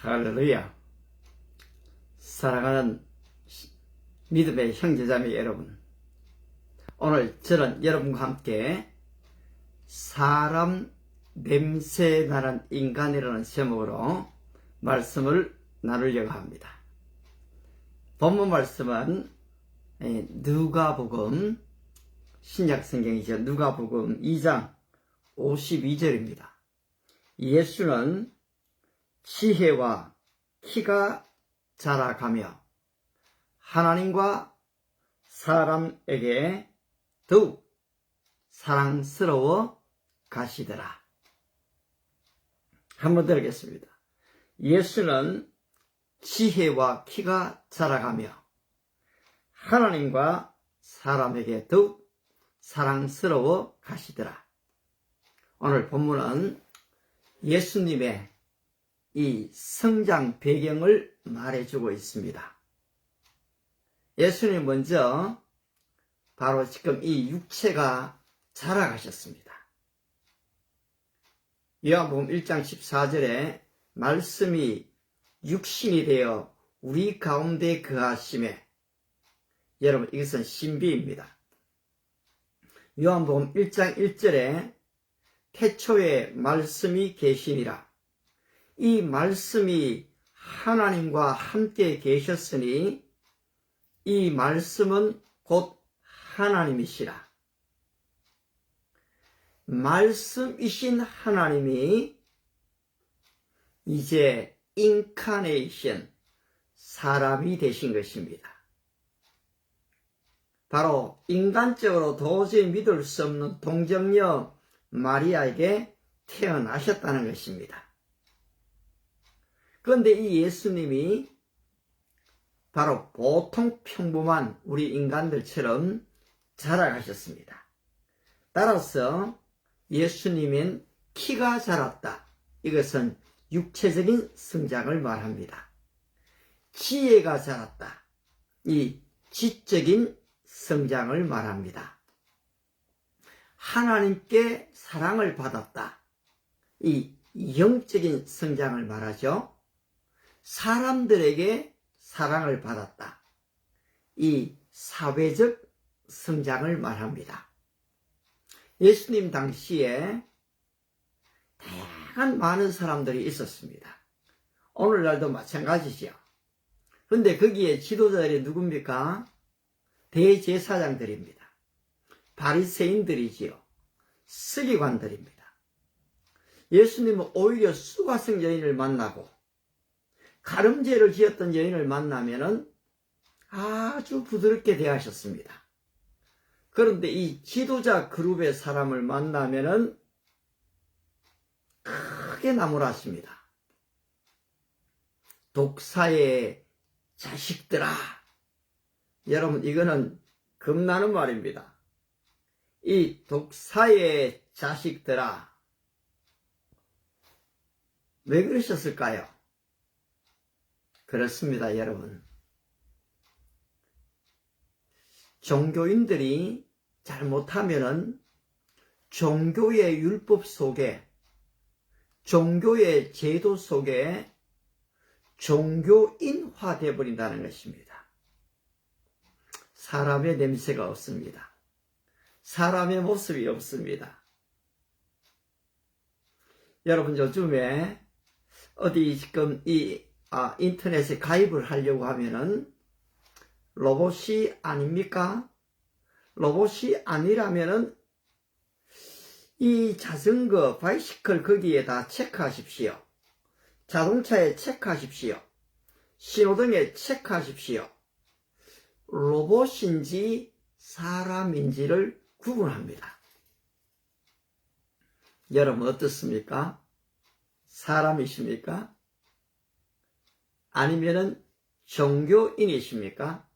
할렐루야. 사랑하는 믿음의 형제자매 여러분, 오늘 저는 여러분과 함께 사람 냄새 나는 인간이라는 제목으로 말씀을 나누려고 합니다. 본문 말씀은 누가복음, 신약성경이죠. 누가복음 2장 52절입니다. 예수는 지혜와 키가 자라가며 하나님과 사람에게 더욱 사랑스러워 가시더라. 한번 들겠습니다. 예수는 지혜와 키가 자라가며 하나님과 사람에게 더욱 사랑스러워 가시더라. 오늘 본문은 예수님의 이 성장 배경을 말해주고 있습니다. 예수님 먼저 바로 지금 이 육체가 자라가셨습니다. 요한복음 1장 14절에 말씀이 육신이 되어 우리 가운데 거하심에, 여러분 이것은 신비입니다. 요한복음 1장 1절에 태초에 말씀이 계시니라. 이 말씀이 하나님과 함께 계셨으니 이 말씀은 곧 하나님이시라. 말씀이신 하나님이 이제 인카네이션, 사람이 되신 것입니다. 바로 인간적으로 도저히 믿을 수 없는 동정녀 마리아에게 태어나셨다는 것입니다. 그런데 이 예수님이 바로 보통 평범한 우리 인간들처럼 자라가셨습니다. 따라서 예수님은 키가 자랐다. 이것은 육체적인 성장을 말합니다. 지혜가 자랐다. 이 지적인 성장을 말합니다. 하나님께 사랑을 받았다. 이 영적인 성장을 말하죠. 사람들에게 사랑을 받았다. 이 사회적 성장을 말합니다. 예수님 당시에 다양한 많은 사람들이 있었습니다. 오늘날도 마찬가지죠. 그런데 거기에 지도자들이 누굽니까? 대제사장들입니다. 바리새인들이지요. 서기관들입니다. 예수님은 오히려 수가성 여인을 만나고 가늠죄를 지었던 여인을 만나면은 아주 부드럽게 대하셨습니다. 그런데 이 지도자 그룹의 사람을 만나면은 크게 나무랐습니다. 독사의 자식들아. 여러분 이거는 겁나는 말입니다. 이 독사의 자식들아. 왜 그러셨을까요? 그렇습니다, 여러분. 종교인들이 잘못하면은 종교의 율법 속에, 종교의 제도 속에 종교인화 되어 버린다는 것입니다. 사람의 냄새가 없습니다. 사람의 모습이 없습니다. 여러분 요즘에 어디 지금 인터넷에 가입을 하려고 하면은 로봇이 아닙니까? 로봇이 아니라면은 이 자전거, 바이시클 거기에다 체크하십시오. 자동차에 체크하십시오. 신호등에 체크하십시오. 로봇인지 사람인지를 구분합니다. 여러분 어떻습니까? 사람이십니까? 아니면은 종교인이십니까?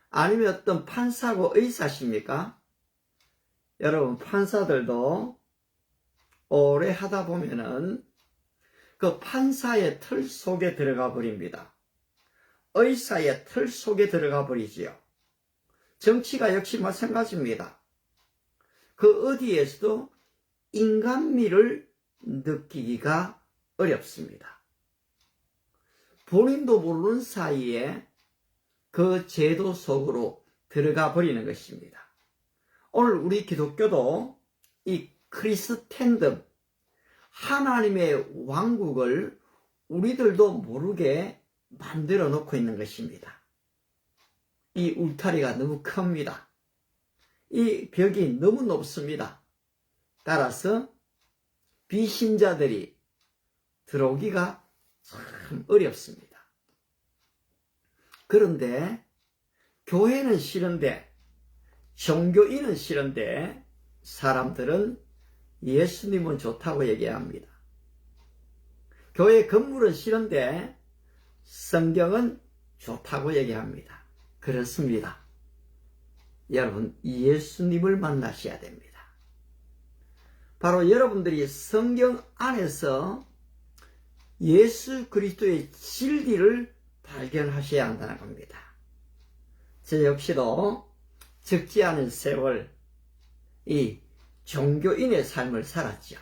아니면 어떤 판사고 의사십니까? 여러분 판사들도 오래 하다 보면은 그 판사의 틀 속에 들어가 버립니다. 의사의 틀 속에 들어가 버리지요. 정치가 역시 마찬가지입니다. 그 어디에서도 인간미를 느끼기가 어렵습니다. 본인도 모르는 사이에 그 제도 속으로 들어가 버리는 것입니다. 오늘 우리 기독교도 이 크리스텐덤, 하나님의 왕국을 우리들도 모르게 만들어 놓고 있는 것입니다. 이 울타리가 너무 큽니다. 이 벽이 너무 높습니다. 따라서 비신자들이 들어오기가 참 어렵습니다. 그런데 교회는 싫은데, 종교인은 싫은데 사람들은 예수님은 좋다고 얘기합니다. 교회 건물은 싫은데 성경은 좋다고 얘기합니다. 그렇습니다. 여러분, 예수님을 만나셔야 됩니다. 바로 여러분들이 성경 안에서 예수 그리스도의 진리를 발견하셔야 한다는 겁니다. 저 역시도 적지 않은 세월 이 종교인의 삶을 살았죠.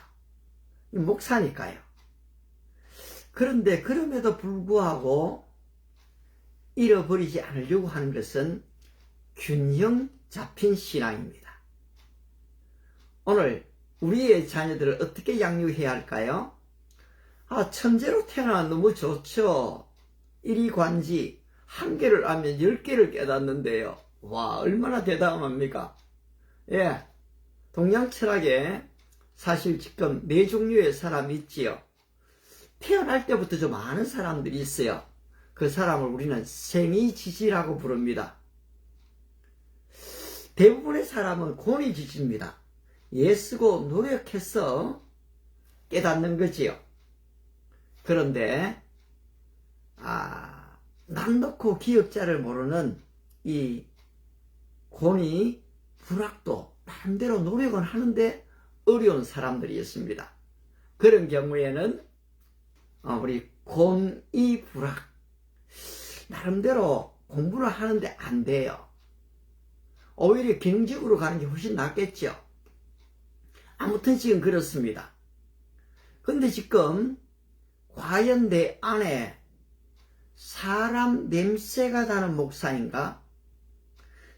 목사니까요. 그런데 그럼에도 불구하고 잃어버리지 않으려고 하는 것은 균형 잡힌 신앙입니다. 오늘 우리의 자녀들을 어떻게 양육해야 할까요? 천재로 태어나 너무 좋죠. 이리관지 한 개를 알면 10개를 깨닫는데요. 와, 얼마나 대담합니까? 예, 동양 철학에 사실 지금 4종류의 사람이 있지요. 태어날 때부터 좀 아는 사람들이 있어요. 그 사람을 우리는 생이지지라고 부릅니다. 대부분의 사람은 권위지지입니다. 애쓰고 노력해서 깨닫는 거지요. 그런데 남 놓고 기억자를 모르는 이 권위 불학도 반대로 노력은 하는데 어려운 사람들이 있습니다. 그런 경우에는 우리 권위 불학, 나름대로 공부를 하는데 안 돼요. 오히려 경직으로 가는 게 훨씬 낫겠죠. 아무튼 지금 그렇습니다. 근데 지금 과연 내 안에 사람 냄새가 나는 목사인가?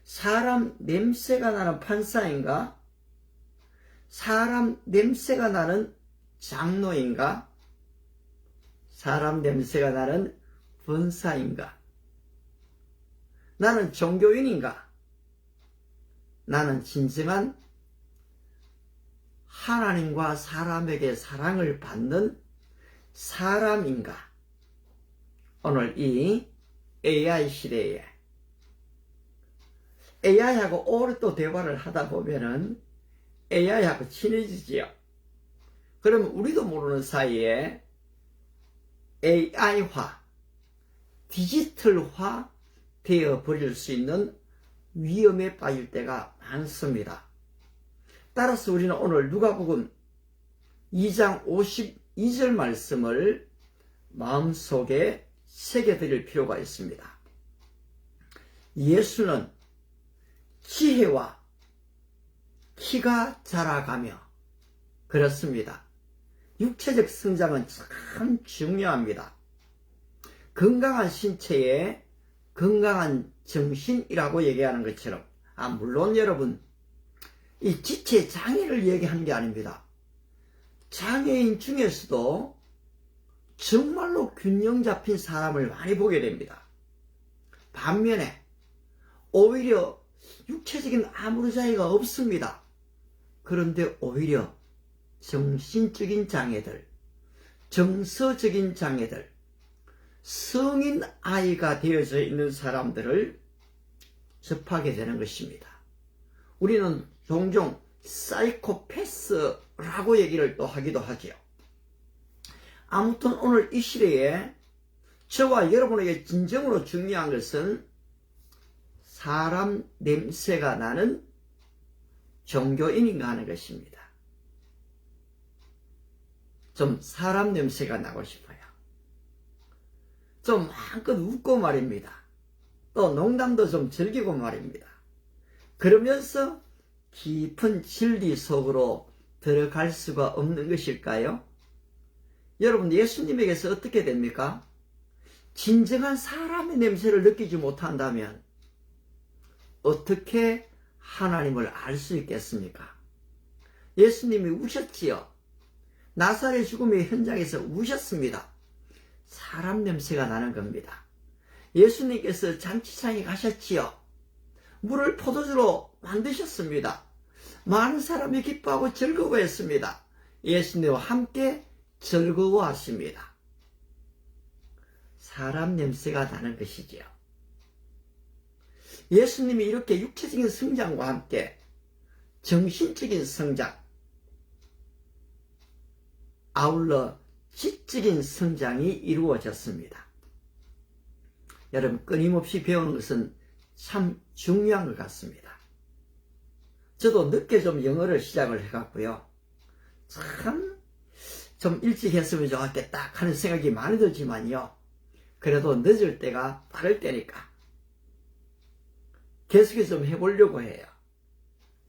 사람 냄새가 나는 판사인가? 사람 냄새가 나는 장로인가? 사람 냄새가 나는 권사인가? 나는 종교인인가? 나는 진정한 하나님과 사람에게 사랑을 받는 사람인가? 오늘 이 AI 시대에 AI하고 오래 또 대화를 하다 보면은 AI하고 친해지지요. 그러면 우리도 모르는 사이에 AI화, 디지털화 되어 버릴 수 있는 위험에 빠질 때가 많습니다. 따라서 우리는 오늘 누가복음 2장 52절 말씀을 마음속에 새겨드릴 필요가 있습니다. 예수는 지혜와 키가 자라가며, 그렇습니다. 육체적 성장은 참 중요합니다. 건강한 신체에 건강한 정신이라고 얘기하는 것처럼, 물론 여러분, 이 지체 장애를 얘기하는 게 아닙니다. 장애인 중에서도 정말로 균형 잡힌 사람을 많이 보게 됩니다. 반면에 오히려 육체적인 아무런 장애가 없습니다. 그런데 오히려 정신적인 장애들, 정서적인 장애들, 성인 아이가 되어져 있는 사람들을 접하게 되는 것입니다. 우리는 종종 사이코패스라고 얘기를 또 하기도 하지요. 아무튼 오늘 이 시대에 저와 여러분에게 진정으로 중요한 것은 사람 냄새가 나는 종교인인가 하는 것입니다. 좀 사람 냄새가 나고 싶어요. 좀 마음껏 웃고 말입니다. 또 농담도 좀 즐기고 말입니다. 그러면서 깊은 진리 속으로 들어갈 수가 없는 것일까요? 여러분, 예수님에게서 어떻게 됩니까? 진정한 사람의 냄새를 느끼지 못한다면 어떻게 하나님을 알 수 있겠습니까? 예수님이 우셨지요. 나사렛 죽음의 현장에서 우셨습니다. 사람 냄새가 나는 겁니다. 예수님께서 잔치상에 가셨지요. 물을 포도주로 만드셨습니다. 많은 사람이 기뻐하고 즐거워했습니다. 예수님과 함께 즐거워하십니다. 사람 냄새가 나는 것이지요. 예수님이 이렇게 육체적인 성장과 함께 정신적인 성장, 아울러 지적인 성장이 이루어졌습니다. 여러분, 끊임없이 배우는 것은 참 중요한 것 같습니다. 저도 늦게 좀 영어를 시작을 해갔고요. 참 좀 일찍 했으면 좋았겠다 하는 생각이 많이 들지만요. 그래도 늦을 때가 빠를 때니까 계속해서 좀 해보려고 해요.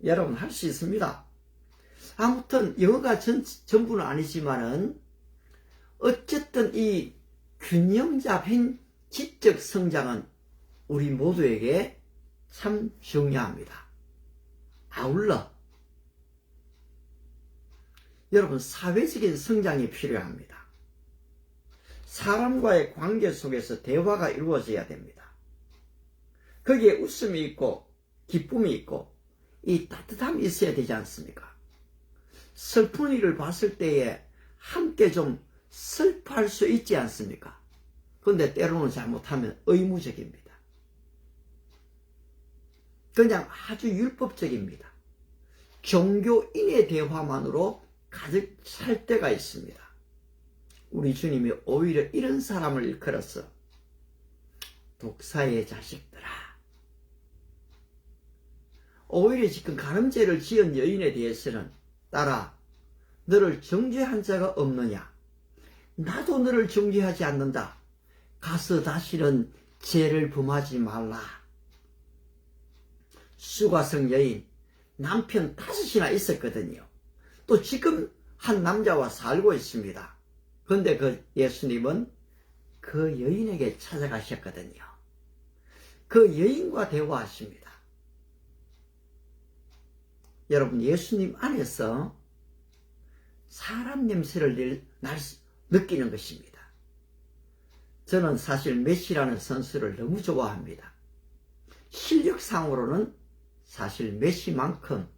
여러분, 할 수 있습니다. 아무튼 영어가 전부는 아니지만은 어쨌든 이 균형 잡힌 지적 성장은 우리 모두에게 참 중요합니다. 아울러 여러분, 사회적인 성장이 필요합니다. 사람과의 관계 속에서 대화가 이루어져야 됩니다. 거기에 웃음이 있고 기쁨이 있고 이 따뜻함이 있어야 되지 않습니까? 슬픈 일을 봤을 때에 함께 좀 슬퍼할 수 있지 않습니까? 그런데 때로는 잘못하면 의무적입니다. 그냥 아주 율법적입니다. 종교인의 대화만으로 가득 찰 때가 있습니다. 우리 주님이 오히려 이런 사람을 일컬어서 독사의 자식들아, 오히려 지금 간음죄를 지은 여인에 대해서는 딸아, 너를 정죄한 자가 없느냐? 나도 너를 정죄하지 않는다. 가서 다시는 죄를 범하지 말라. 수가성 여인, 남편 5이나 있었거든요. 또 지금 한 남자와 살고 있습니다. 그런데 그 예수님은 그 여인에게 찾아가셨거든요. 그 여인과 대화하십니다. 여러분, 예수님 안에서 사람 냄새를 느끼는 것입니다. 저는 사실 메시라는 선수를 너무 좋아합니다. 실력상으로는 사실 메시만큼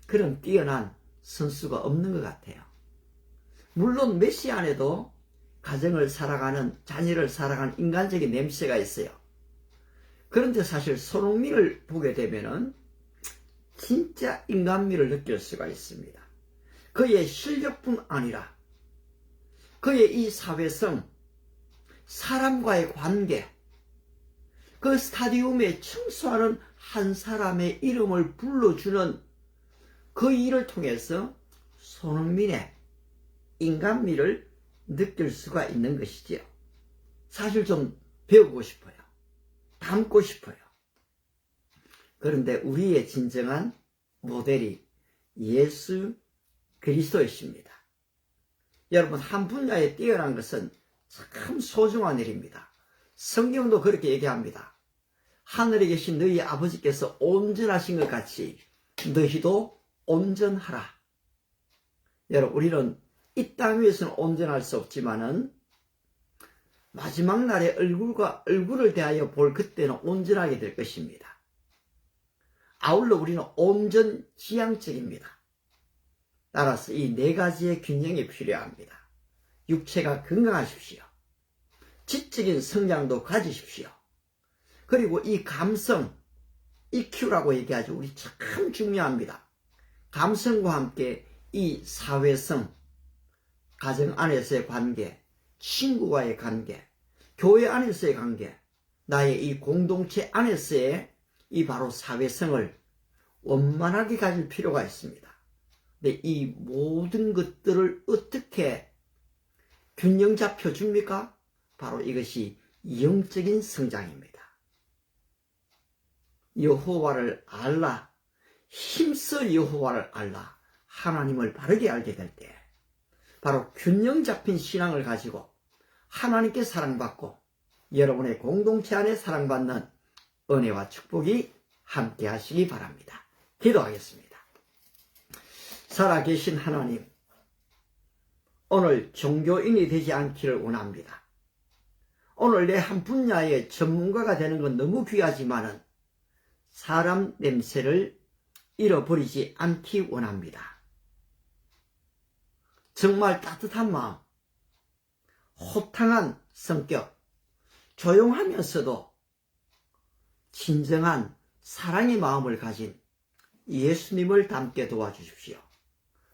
그런 뛰어난 선수가 없는 것 같아요. 물론 메시 안에도 가정을 살아가는, 자녀를 살아가는 인간적인 냄새가 있어요. 그런데 사실 손흥민을 보게 되면은 진짜 인간미를 느낄 수가 있습니다. 그의 실력뿐 아니라 그의 이 사회성, 사람과의 관계, 그 스타디움에 청소하는 한 사람의 이름을 불러주는 그 일을 통해서 손흥민의 인간미를 느낄 수가 있는 것이지요. 사실 좀 배우고 싶어요. 닮고 싶어요. 그런데 우리의 진정한 모델이 예수 그리스도이십니다. 여러분, 한 분야에 뛰어난 것은 참 소중한 일입니다. 성경도 그렇게 얘기합니다. 하늘에 계신 너희 아버지께서 온전하신 것 같이 너희도 온전하라. 여러분, 우리는 이 땅 위에서는 온전할 수 없지만은 마지막 날에 얼굴을 대하여 볼 그때는 온전하게 될 것입니다. 아울러 우리는 온전지향적입니다. 따라서 이 4가지의 균형이 필요합니다. 육체가 건강하십시오. 지적인 성장도 가지십시오. 그리고 이 감성, EQ라고 얘기하죠. 우리 참 중요합니다. 감성과 함께 이 사회성, 가정 안에서의 관계, 친구와의 관계, 교회 안에서의 관계, 나의 이 공동체 안에서의 이 바로 사회성을 원만하게 가질 필요가 있습니다. 근데 이 모든 것들을 어떻게 균형 잡혀 줍니까? 바로 이것이 영적인 성장입니다. 여호와를 알라, 힘써 여호와를 알라, 하나님을 바르게 알게 될 때 바로 균형 잡힌 신앙을 가지고 하나님께 사랑받고 여러분의 공동체 안에 사랑받는 은혜와 축복이 함께 하시기 바랍니다. 기도하겠습니다. 살아계신 하나님, 오늘 종교인이 되지 않기를 원합니다. 오늘 내 한 분야의 전문가가 되는 건 너무 귀하지만은 사람 냄새를 잃어버리지 않기 원합니다. 정말 따뜻한 마음, 호탕한 성격, 조용하면서도 진정한 사랑의 마음을 가진 예수님을 닮게 도와주십시오.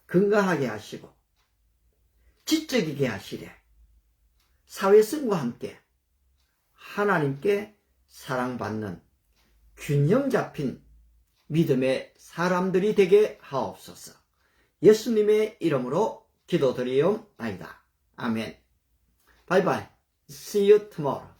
건강하게 하시고 지적이게 하시되 사회성과 함께 하나님께 사랑받는 균형 잡힌 믿음의 사람들이 되게 하옵소서. 예수님의 이름으로 기도드리옵나이다. 아멘. 바이바이. See you tomorrow.